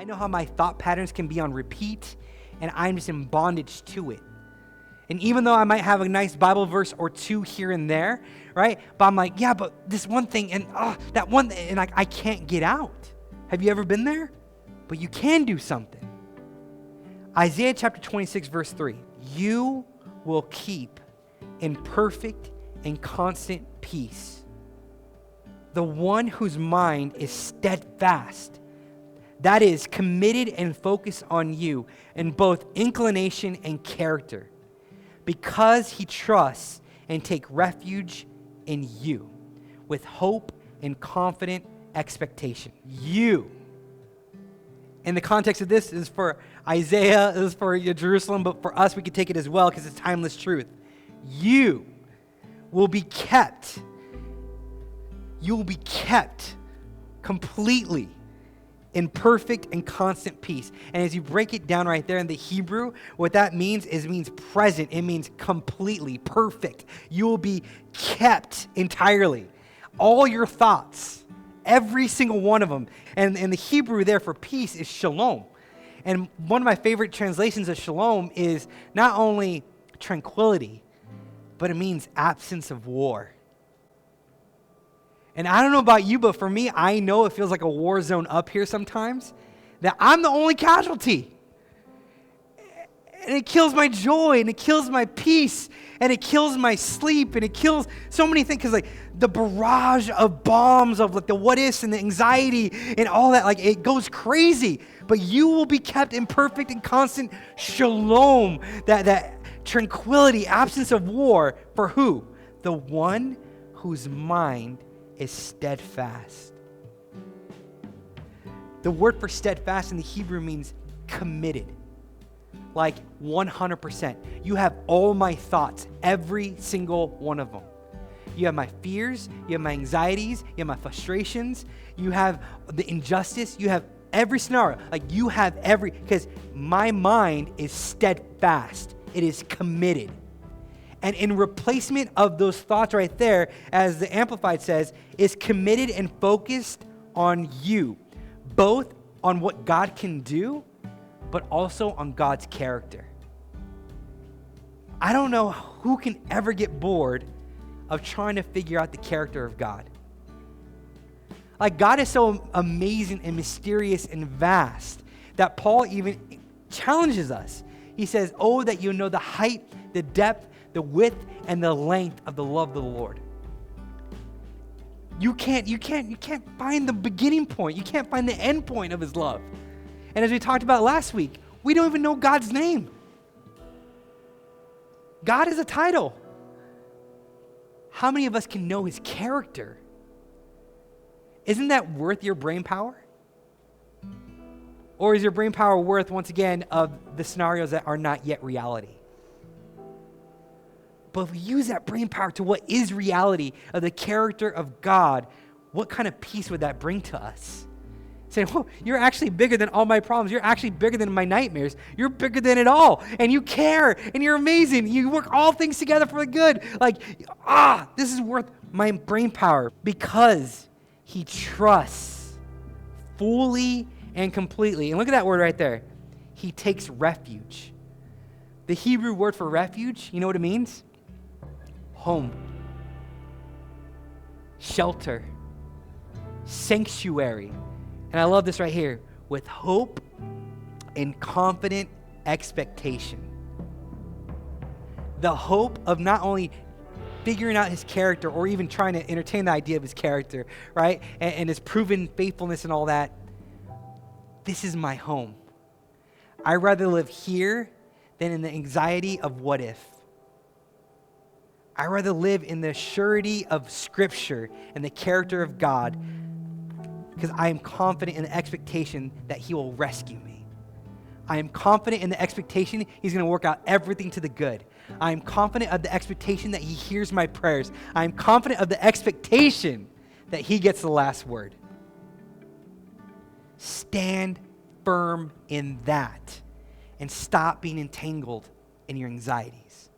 I know how my thought patterns can be on repeat, and I'm just in bondage to it. And even though I might have a nice Bible verse or two here and there, right? But I'm like, yeah, but this one thing, and that one, and I can't get out. Have you ever been there? But you can do something. Isaiah chapter 26, verse 3. You will keep in perfect and constant peace the one whose mind is steadfast, that is, committed and focused on you in both inclination and character, because he trusts and take refuge in you with hope and confident expectation. You. In the context of this is for Isaiah, is for Jerusalem, but for us we could take it as well because it's timeless truth. You will be kept. You will be kept completely in perfect and constant peace. And as you break it down right there in the Hebrew, what that means is it means present. It means completely, perfect. You will be kept entirely. All your thoughts, every single one of them. And the Hebrew there for peace is shalom. And one of my favorite translations of shalom is not only tranquility, but it means absence of war. And I don't know about you, but for me, I know it feels like a war zone up here sometimes, that I'm the only casualty. And it kills my joy, and it kills my peace, and it kills my sleep, and it kills so many things, because like the barrage of bombs of like the what ifs and the anxiety and all that, like it goes crazy. But you will be kept in perfect and constant shalom, that tranquility, absence of war, for who? The one whose mind is steadfast. The word for steadfast in the Hebrew means committed. Like 100%. You have all my thoughts, every single one of them. You have my fears, you have my anxieties, you have my frustrations, you have the injustice, you have every scenario. Like you have because my mind is steadfast. It is committed. And in replacement of those thoughts right there, as the Amplified says, is committed and focused on you, both on what God can do, but also on God's character. I don't know who can ever get bored of trying to figure out the character of God. Like God is so amazing and mysterious and vast that Paul even challenges us. He says, oh, that you know the height, the depth, the width, and the length of the love of the Lord. You can't find the beginning point. You can't find the end point of his love. And as we talked about last week, we don't even know God's name. God is a title. How many of us can know his character? Isn't that worth your brain power? Or is your brain power worth, once again, of the scenarios that are not yet reality? But if we use that brain power to what is reality of the character of God, what kind of peace would that bring to us? Saying, oh, you're actually bigger than all my problems. You're actually bigger than my nightmares. You're bigger than it all. And you care. And you're amazing. You work all things together for the good. Like, this is worth my brain power. Because he trusts fully and completely. And look at that word right there. He takes refuge. The Hebrew word for refuge, you know what it means? Home. Shelter. Sanctuary. And I love this right here. With hope and confident expectation. The hope of not only figuring out his character or even trying to entertain the idea of his character, right? And his proven faithfulness and all that. This is my home. I'd rather live here than in the anxiety of what if. I'd rather live in the surety of Scripture and the character of God, because I am confident in the expectation that he will rescue me. I am confident in the expectation he's going to work out everything to the good. I am confident of the expectation that he hears my prayers. I am confident of the expectation that he gets the last word. Stand firm in that and stop being entangled in your anxieties.